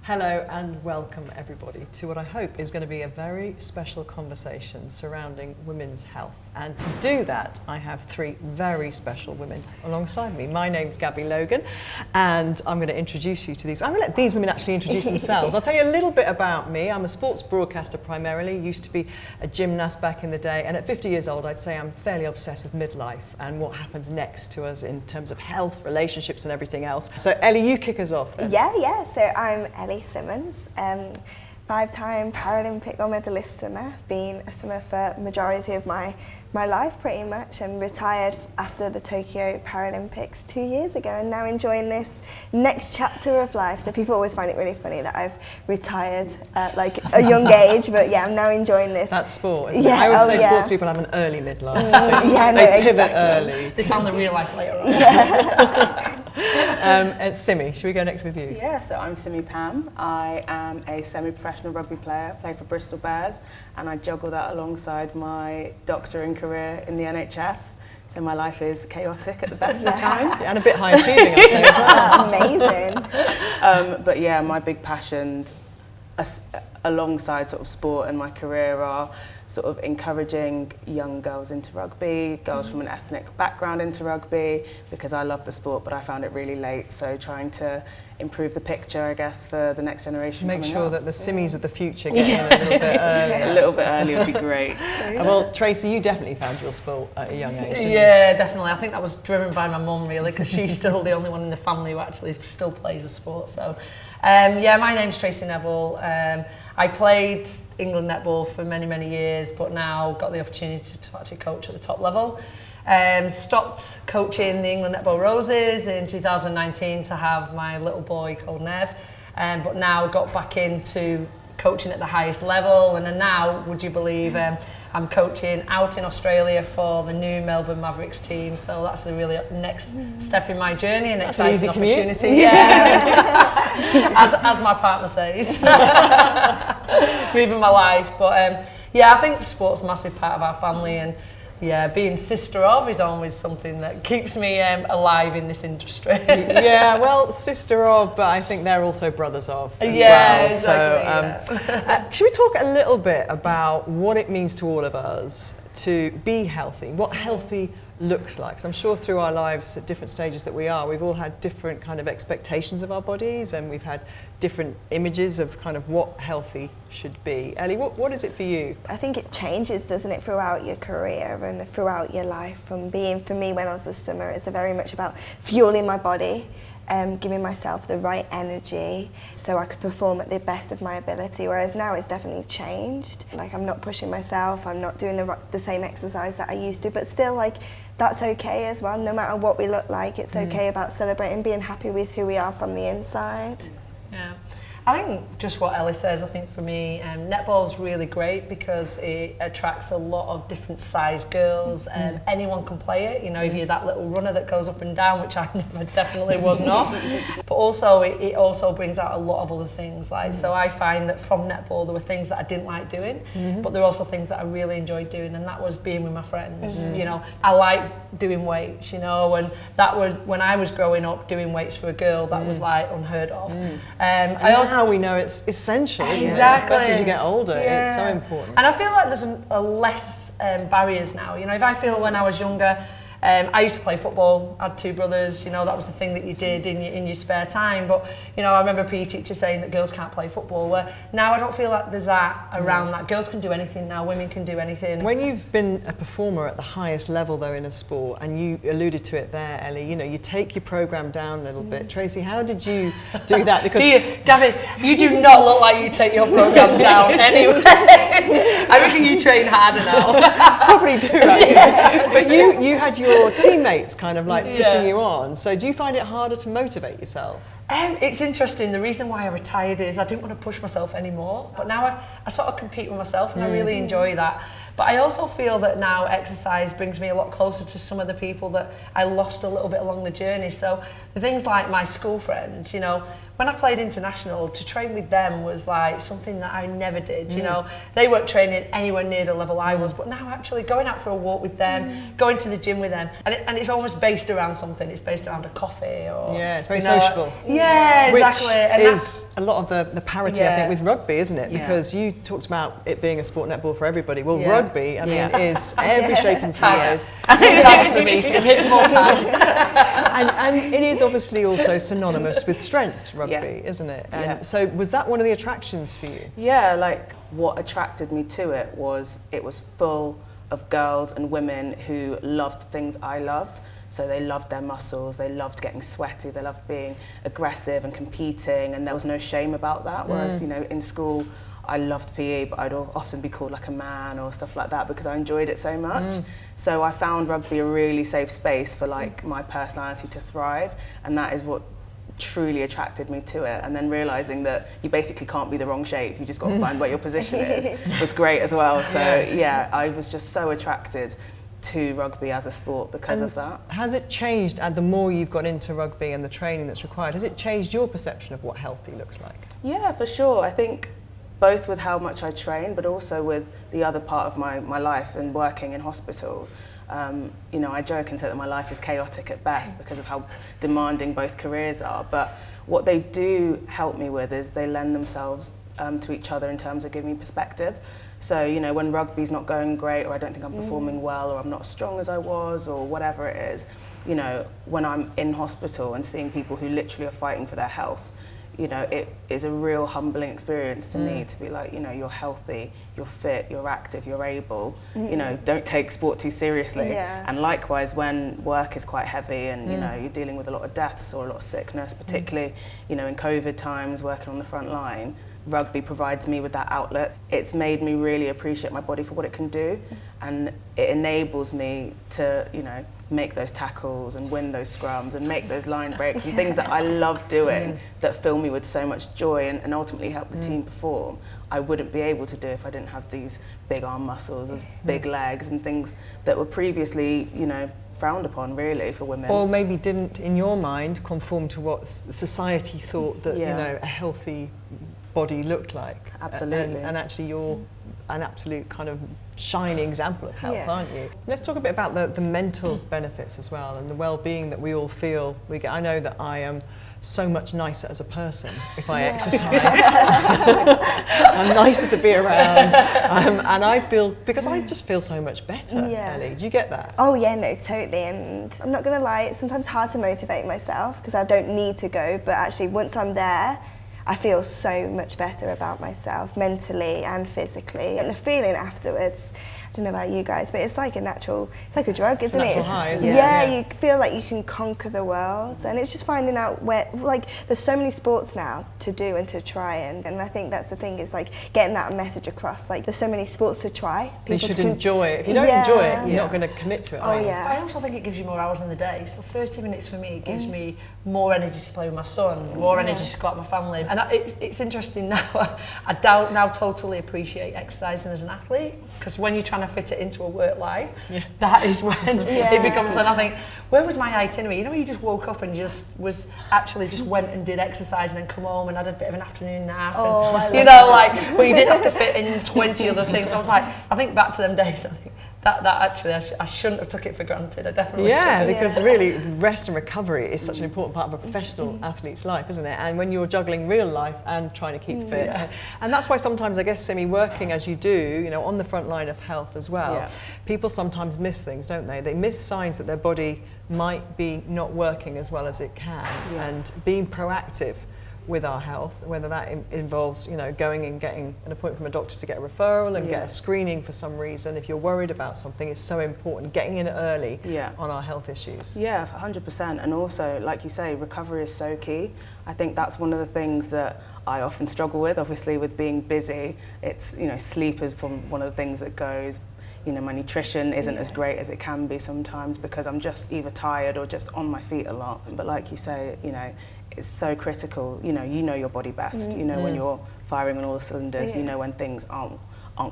Hello and welcome everybody to what I hope is going to be a very special conversation surrounding women's health. And to do that, I have three very special women alongside me. My name's Gabby Logan, and I'm going to introduce you to these. I'm going to let these women actually introduce themselves. I'll tell you a little bit about me. I'm a sports broadcaster primarily, used to be a gymnast back in the day, and at 50 years old, I'd say I'm fairly obsessed with midlife and what happens next to us in terms of health, relationships, and everything else. So Ellie, you kick us off then. Yeah. So I'm Ellie Simmonds, 5-time Paralympic gold medalist swimmer, been a swimmer for majority of my life pretty much, and retired after the Tokyo Paralympics 2 years ago, and now enjoying this next chapter of life. So people always find it really funny that I've retired at like a young age, but yeah, I'm now enjoying this. That's sport, isn't it? I always say sports people have an early midlife. They pivot early. They found the real life later on. And Simi, should we go next with you? Yeah, so I'm Simi Pam. I am a semi-professional rugby player, play for Bristol Bears, and I juggle that alongside my doctoring career in the NHS. So my life is chaotic at the best of times. And a bit high achieving, I'd say, as well. Amazing. But yeah, my big passions alongside sort of sport and my career are sort of encouraging young girls into rugby, girls from an ethnic background into rugby, because I love the sport, but I found it really late. So trying to improve the picture, I guess, for the next generation. Make sure that the Simis of the future get in a little bit earlier. A little bit early would be great. Well, Tracey, you definitely found your sport at a young age, didn't you? Yeah, definitely. I think that was driven by my mum, really, because she's still the only one in the family who actually still plays the sport. So, yeah, my name's Tracey Neville. I played England netball for many, many years, but now got the opportunity to actually coach at the top level. Stopped coaching the England Netball Roses in 2019 to have my little boy called Nev, but now got back into coaching at the highest level, and now, would you believe, I'm coaching out in Australia for the new Melbourne Mavericks team, so that's the really next step in my journey, and exciting opportunity. Yeah, as my partner says, moving my life. But yeah, I think sport's a massive part of our family, and yeah, being sister of is always something that keeps me alive in this industry. Yeah, well, sister of, but I think they're also brothers of as well. Exactly. So, should we talk a little bit about what it means to all of us to be healthy, what healthy looks like? So I'm sure through our lives at different stages that we've all had different kind of expectations of our bodies, and we've had different images of kind of what healthy should be. Ellie, what is it for you? I think it changes, doesn't it, throughout your career and throughout your life. For me, when I was a swimmer, it's very much about fueling my body, giving myself the right energy so I could perform at the best of my ability, whereas now it's definitely changed. Like, I'm not pushing myself, I'm not doing the same exercise that I used to, but still, like, that's okay as well. No matter what we look like, it's okay about celebrating, being happy with who we are from the inside. Yeah, I think just what Ellie says, I think for me, netball's really great because it attracts a lot of different size girls, and anyone can play it. You know, if you're that little runner that goes up and down, which I definitely was not, but also it also brings out a lot of other things. Like, so I find that from netball there were things that I didn't like doing, but there are also things that I really enjoyed doing, and that was being with my friends. You know, I like doing weights, you know, and that would, when I was growing up, doing weights for a girl, that was like unheard of. I also now we know it's essential, isn't it? Exactly. Especially as you get older, it's so important. And I feel like there's a less barriers now. You know, if I feel when I was younger, I used to play football. I had two brothers. You know, that was the thing that you did in your spare time. But you know, I remember a PE teacher saying that girls can't play football. Where now I don't feel like there's that around that. Girls can do anything now. Women can do anything. When you've been a performer at the highest level, though, in a sport, and you alluded to it there, Ellie, you know, you take your program down a little bit. Tracey, how did you do that? Because do you, Gabby? You do not look like you take your program down anyway. I reckon you train harder now. Probably do, actually. But you had your teammates kind of like pushing you on. So do you find it harder to motivate yourself? It's interesting. The reason why I retired is I didn't want to push myself anymore. But now I sort of compete with myself, and I really enjoy that. But I also feel that now exercise brings me a lot closer to some of the people that I lost a little bit along the journey. So the things like my school friends, you know, when I played international, to train with them was like something that I never did. You know, they weren't training anywhere near the level I was, but now actually going out for a walk with them, going to the gym with them, and it's almost based around something. It's based around a coffee or it's very sociable. Yeah, exactly. Which And is a lot of the parity, I think, with rugby, isn't it? Yeah. Because you talked about it being a sport netball for everybody. Well, Yeah. rugby, I mean, is every shape and size. Tag for me, some hits more tag. And it is obviously also synonymous with strength, rugby, isn't it? And so was that one of the attractions for you? Yeah, like what attracted me to it was full of girls and women who loved the things I loved. So they loved their muscles, they loved getting sweaty, they loved being aggressive and competing, and there was no shame about that. Whereas, you know, in school, I loved PE, but I'd often be called like a man or stuff like that because I enjoyed it so much. So I found rugby a really safe space for like my personality to thrive, and that is what truly attracted me to it. And then realizing that you basically can't be the wrong shape, you just got to find where your position is, was great as well. So yeah, I was just so attracted to rugby as a sport because of that. Has it changed, and the more you've got into rugby and the training that's required, has it changed your perception of what healthy looks like? Yeah, for sure. I think both with how much I train, but also with the other part of my life and working in hospital. You know, I joke and say that my life is chaotic at best because of how demanding both careers are. But what they do help me with is they lend themselves to each other in terms of giving me perspective. So, you know, when rugby's not going great, or I don't think I'm performing well, or I'm not as strong as I was, or whatever it is, you know, when I'm in hospital and seeing people who literally are fighting for their health, you know, it is a real humbling experience to me to be like, you know, you're healthy, you're fit, you're active, you're able, you know, don't take sport too seriously. Yeah. And likewise, when work is quite heavy and, you know, you're dealing with a lot of deaths or a lot of sickness, particularly, you know, in COVID times, working on the front line, rugby provides me with that outlet. It's made me really appreciate my body for what it can do, and it enables me to, you know, make those tackles and win those scrums and make those line breaks and things that I love doing that fill me with so much joy and ultimately help the team perform. I wouldn't be able to do if I didn't have these big arm muscles, those big legs and things that were previously, you know, frowned upon really for women. Or maybe didn't, in your mind, conform to what society thought that, you know, a healthy body looked like. Absolutely. And actually you're an absolute kind of shining example of health, aren't you? Let's talk a bit about the mental benefits as well, and the well-being that we all feel we get. I know that I am so much nicer as a person if I exercise. I'm nicer to be around, and I feel, because I just feel so much better. Ellie, do you get that? Oh yeah, no, totally. And I'm not gonna lie, it's sometimes hard to motivate myself because I don't need to go, but actually once I'm there, I feel so much better about myself mentally and physically, and the feeling afterwards, I don't know about you guys, but it's like a natural, it's like a drug, isn't it? It's a natural high, isn't it? Yeah, you feel like you can conquer the world, and it's just finding out where, like, there's so many sports now to do and to try, and I think that's the thing, is like getting that message across, like there's so many sports to try. You should enjoy it. If you don't enjoy it, you're not going to commit to it, are you? I also think it gives you more hours in the day. So 30 minutes for me gives me more energy to play with my son, more energy to go out with my family. And it's interesting now, I now totally appreciate exercising as an athlete, because when you're trying to fit it into a work life, that is when it becomes, and I think, where was my itinerary? You know, you just woke up and just went and did exercise and then come home and had a bit of an afternoon nap. Oh, and, you know, like, well, you didn't have to fit in 20 other things. I was like, I think back to them days, I think that actually I shouldn't have took it for granted. I definitely shouldn't. Because really rest and recovery is such an important part of a professional athlete's life, isn't it? And when you're juggling real life and trying to keep fit. And that's why sometimes, I guess, Simi, working as you do, you know, on the front line of health as well, people sometimes miss things, don't they? They miss signs that their body might be not working as well as it can, and being proactive with our health, whether that involves, you know, going and getting an appointment from a doctor to get a referral and get a screening for some reason. If you're worried about something, it's so important, getting in early on our health issues. Yeah, 100%. And also, like you say, recovery is so key. I think that's one of the things that I often struggle with, obviously, with being busy. It's, you know, sleep is one of the things that goes. You know, my nutrition isn't as great as it can be sometimes because I'm just either tired or just on my feet a lot. But like you say, you know, it's so critical. You know your body best. You know when you're firing on all the cylinders. You know when things aren't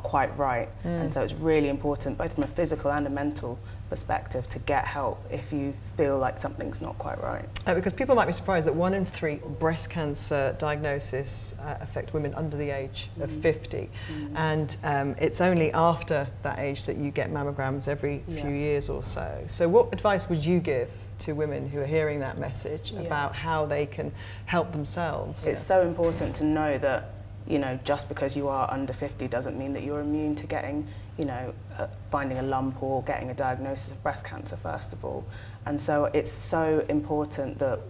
quite right. And so it's really important, both from a physical and a mental perspective, to get help if you feel like something's not quite right. Because people might be surprised that 1 in 3 breast cancer diagnoses affect women under the age of 50. And it's only after that age that you get mammograms every few years or so. So what advice would you give to women who are hearing that message about how they can help themselves? It's so important to know that, you know, just because you are under 50 doesn't mean that you're immune to getting, you know, finding a lump or getting a diagnosis of breast cancer, first of all. And so it's so important that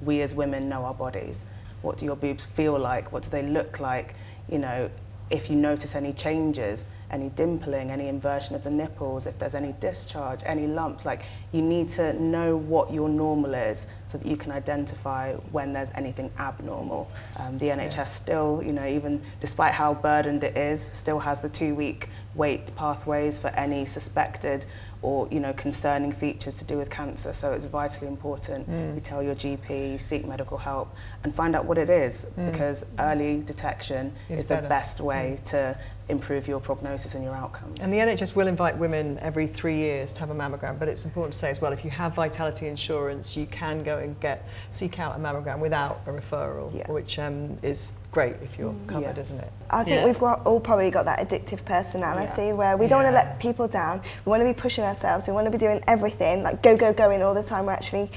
we as women know our bodies. What do your boobs feel like? What do they look like? You know, if you notice any changes, any dimpling, any inversion of the nipples, if there's any discharge, any lumps, like, you need to know what your normal is so that you can identify when there's anything abnormal. The NHS still, you know, even despite how burdened it is, still has the 2-week wait pathways for any suspected or, you know, concerning features to do with cancer. So it's vitally important you tell your GP, you seek medical help and find out what it is, because early detection is the best way to improve your prognosis and your outcomes. And the NHS will invite women every 3 years to have a mammogram, but it's important to say as well, if you have Vitality insurance, you can go and seek out a mammogram without a referral, which is great if you're covered, isn't it? I think we've all probably got that addictive personality where we don't want to let people down. We want to be pushing ourselves. We want to be doing everything, like going all the time. We're actually,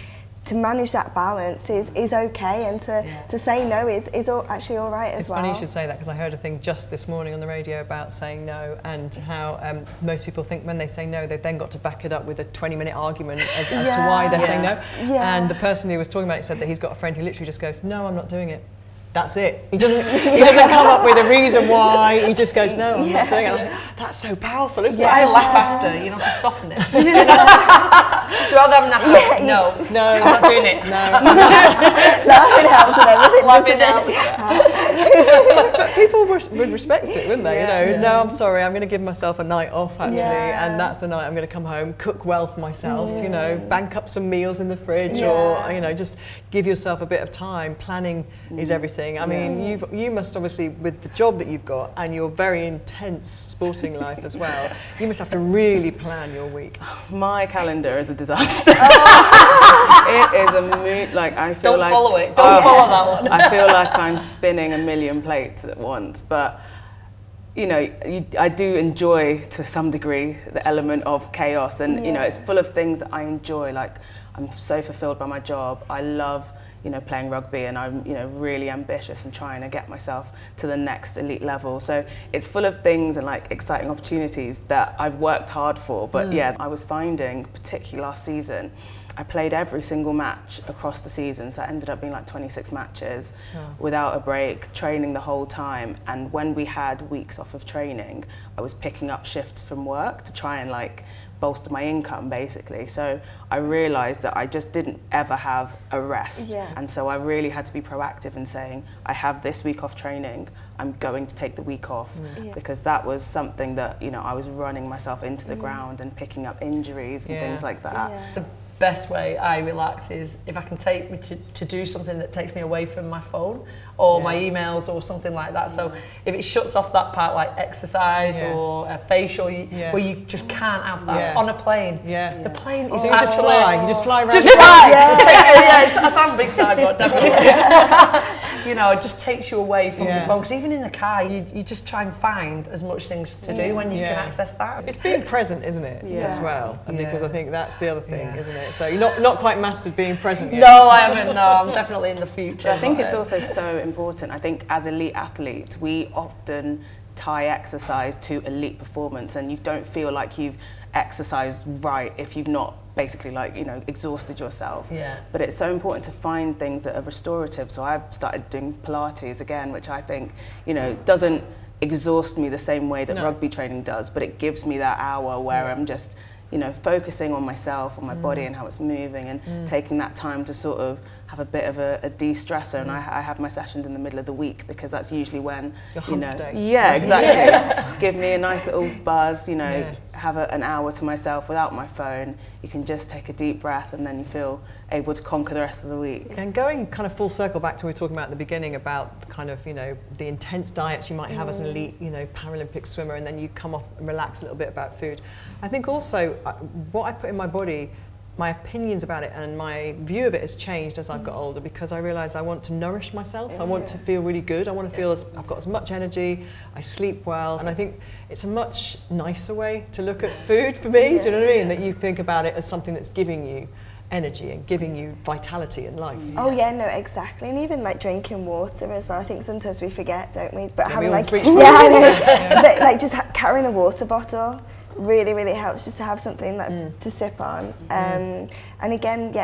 to manage that balance is okay, and to say no is actually all right as well. It's funny you should say that, because I heard a thing just this morning on the radio about saying no, and how most people think when they say no, they've then got to back it up with a 20-minute argument as to why they're saying no. And the person who was talking about it said that he's got a friend who literally just goes, no, I'm not doing it. That's it. He doesn't come up with a reason why. He just goes, no, I'm not doing it. Like, that's so powerful, isn't it? I laugh after, you know, to soften it. So rather than no, I'm not doing it. Laughing helps and everything. Laughing helps. But people would respect it, wouldn't they? You know, no, I'm sorry, I'm going to give myself a night off actually, and that's the night I'm going to come home, cook well for myself. You know, bank up some meals in the fridge, or you know, just give yourself a bit of time. Planning is everything. I mean, you must obviously, with the job that you've got and your very intense sporting life as well, you must have to really plan your week. My calendar is a disaster. It is a mood, like, I feel Don't follow it. Don't follow that one. I feel like I'm spinning a million plates at once, but you know, I do enjoy to some degree the element of chaos, and you know, it's full of things that I enjoy. Like, I'm so fulfilled by my job. I love, you know, playing rugby, and I'm, you know, really ambitious and trying to get myself to the next elite level. So it's full of things and like exciting opportunities that I've worked hard for. But I was finding, particularly last season, I played every single match across the season, so it ended up being like 26 matches without a break, training the whole time. And when we had weeks off of training, I was picking up shifts from work to try and like bolster my income, basically. So I realised that I just didn't ever have a rest. And so I really had to be proactive in saying, I have this week off training, I'm going to take the week off, because that was something that, you know, I was running myself into the ground and picking up injuries and things like that. The best way I relax is if I can take me to do something that takes me away from my phone or my emails or something like that. So if it shuts off that part, like exercise or a facial, where you just can't have that on a plane. The plane is so you just fly. You just fly around. Just fly. I sound big time, but definitely. You know, it just takes you away from your phone. Because even in the car, you just try and find as much things to do when you can access that. It's being present, isn't it, as well? And because I think that's the other thing, isn't it? So you're not quite mastered being present yet. No, I haven't. No, I'm definitely in the future. I think it's also so important. I think as elite athletes, we often tie exercise to elite performance, and you don't feel like you've exercised right if you've not basically, like, you know, exhausted yourself. But it's so important to find things that are restorative. So I've started doing Pilates again, which I think, you know, doesn't exhaust me the same way that rugby training does, but it gives me that hour where I'm just, you know, focusing on myself, on my body and how it's moving, and taking that time to sort of have a bit of a de-stressor. And I have my sessions in the middle of the week, because that's usually when, your you know, hump day. Exactly. Give me a nice little buzz, you know, have an hour to myself without my phone. You can just take a deep breath, and then you feel able to conquer the rest of the week. And going kind of full circle back to what we were talking about at the beginning about the kind of, you know, the intense diets you might have as an elite, you know, Paralympic swimmer, and then you come off and relax a little bit about food. I think also what I put in my body, my opinions about it and my view of it has changed as I've got older, because I realise I want to nourish myself. I want to feel really good. I want to feel I've got as much energy, I sleep well, and I think it's a much nicer way to look at food for me. Do you know what I mean? That you think about it as something that's giving you energy and giving you vitality and life. Oh yeah, no, exactly. And even like drinking water as well. I think sometimes we forget, don't we? But having we all like, reach I know. But like just carrying a water bottle really, really helps, just to have something like to sip on. And again,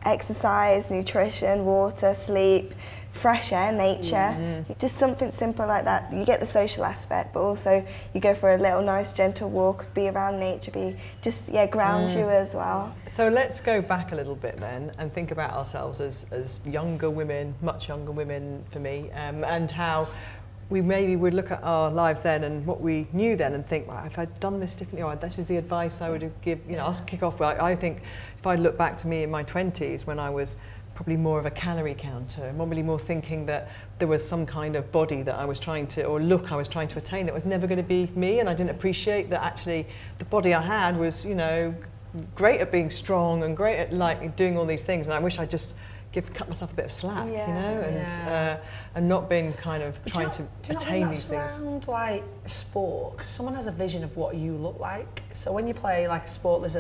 exercise, nutrition, water, sleep, fresh air, nature, just something simple like that. You get the social aspect, but also you go for a little nice gentle walk, be around nature, grounds you as well. So let's go back a little bit then and think about ourselves as younger women, much younger women for me, and how we maybe would look at our lives then and what we knew then and think, well, if I'd done this differently, or this is the advice I would give, I'll kick off. But I think if I look back to me in my 20s when I was probably more of a calorie counter, probably more thinking that there was some kind of body that I was trying to, or look I was trying to attain that was never going to be me, and I didn't appreciate that actually the body I had was, great at being strong and great at like doing all these things, and I wish I just cut myself a bit of slack, and not being kind of trying to attain these things. Around like sport, 'cause someone has a vision of what you look like. So when you play like a sport, there's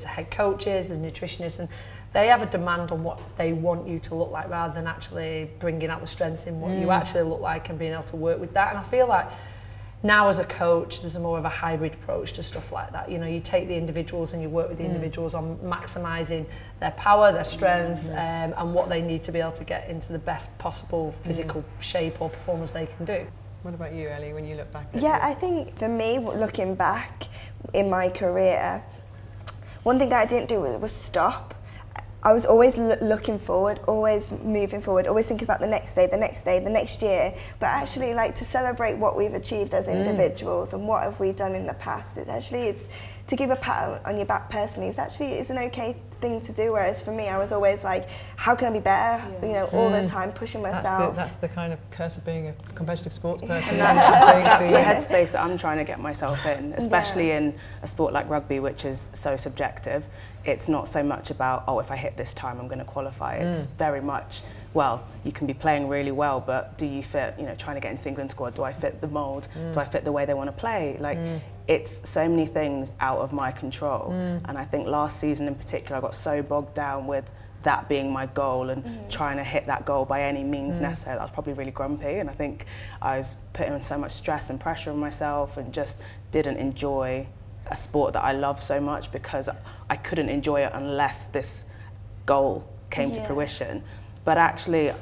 a head coaches, there's nutritionists, and they have a demand on what they want you to look like rather than actually bringing out the strengths in what you actually look like and being able to work with that. And I feel like now as a coach, there's more of a hybrid approach to stuff like that. You take the individuals and you work with the individuals on maximising their power, their strength, and what they need to be able to get into the best possible physical shape or performance they can do. What about you, Ellie, when you look back at I think for me, looking back in my career, one thing that I didn't do was stop. I was always looking forward, always moving forward, always thinking about the next day, the next year, but actually like to celebrate what we've achieved as individuals and what have we done in the past. It's to give a pat on your back personally, it's an okay thing to do, whereas for me I was always like, how can I be better, all the time pushing myself. That's the kind of curse of being a competitive sports person. That's the headspace that I'm trying to get myself in, especially in a sport like rugby, which is so subjective. It's not so much about, if I hit this time I'm going to qualify. It's very much, well, you can be playing really well, but do you fit, trying to get into the England squad, do I fit the mould? Do I fit the way they want to play? It's so many things out of my control. And I think last season in particular, I got so bogged down with that being my goal and trying to hit that goal by any means necessary. I was probably really grumpy, and I think I was putting so much stress and pressure on myself and just didn't enjoy a sport that I love so much, because I couldn't enjoy it unless this goal came to fruition. But actually,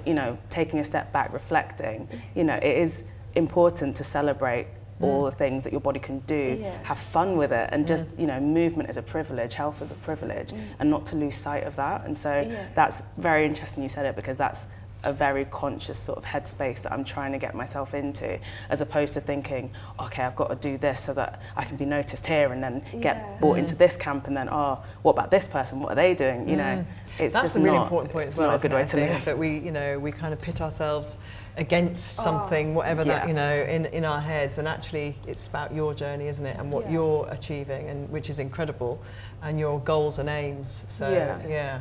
taking a step back, reflecting, it is important to celebrate all the things that your body can do, have fun with it, and just, movement is a privilege, health is a privilege, and not to lose sight of that. And so that's very interesting you said it, because that's a very conscious sort of headspace that I'm trying to get myself into, as opposed to thinking, okay, I've got to do this so that I can be noticed here and then get brought into this camp, and then, what about this person? What are they doing? It's that's just a really not, important point as it's well. not a good way to live. That we kind of pit ourselves against something, whatever that, in our heads, and actually it's about your journey, isn't it? And what you're achieving, and which is incredible, and your goals and aims. So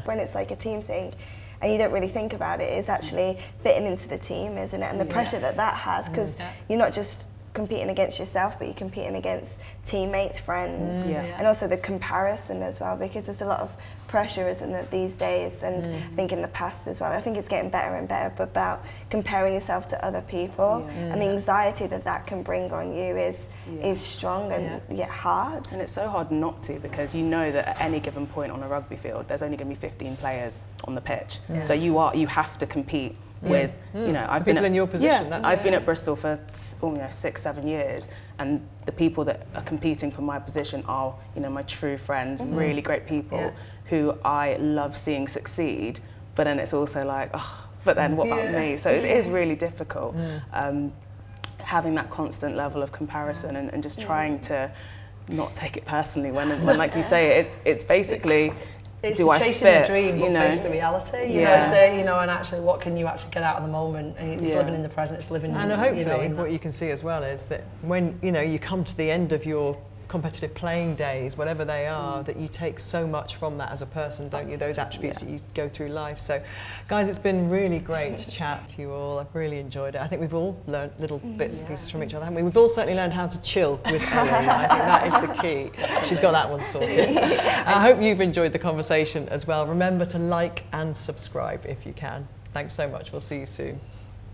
when it's like a team thing, and you don't really think about it, is actually fitting into the team, isn't it? And the pressure that has, because you're not just competing against yourself, but you're competing against teammates, friends, and also the comparison as well, because there's a lot of pressure, isn't it, these days, and I think in the past as well. I think it's getting better and better, but about comparing yourself to other people, and the anxiety that can bring on you is strong and yet hard. And it's so hard not to, because you know that at any given point on a rugby field, there's only going to be 15 players on the pitch. So you have to compete with, I've been in your position. I've been at Bristol for 6-7 years, and the people that are competing for my position are, my true friends, really great people who I love seeing succeed. But then it's also like, but then what about me? So it is really difficult, having that constant level of comparison and just trying to not take it personally when like you say, it's basically. It's do I chasing fit, the dream, but face the reality. You know, it's and actually, what can you actually get out of the moment? And it's living in the present. It's living. And hopefully, what you can see as well is that when you come to the end of your competitive playing days, whatever they are, that you take so much from that as a person, don't you? Those attributes that you go through life. So, guys, it's been really great to chat to you all. I've really enjoyed it. I think we've all learned little bits and pieces from each other, haven't we? We've all certainly learned how to chill with Ellie. I think that is the key. She's got that one sorted. I hope you've enjoyed the conversation as well. Remember to like and subscribe if you can. Thanks so much. We'll see you soon.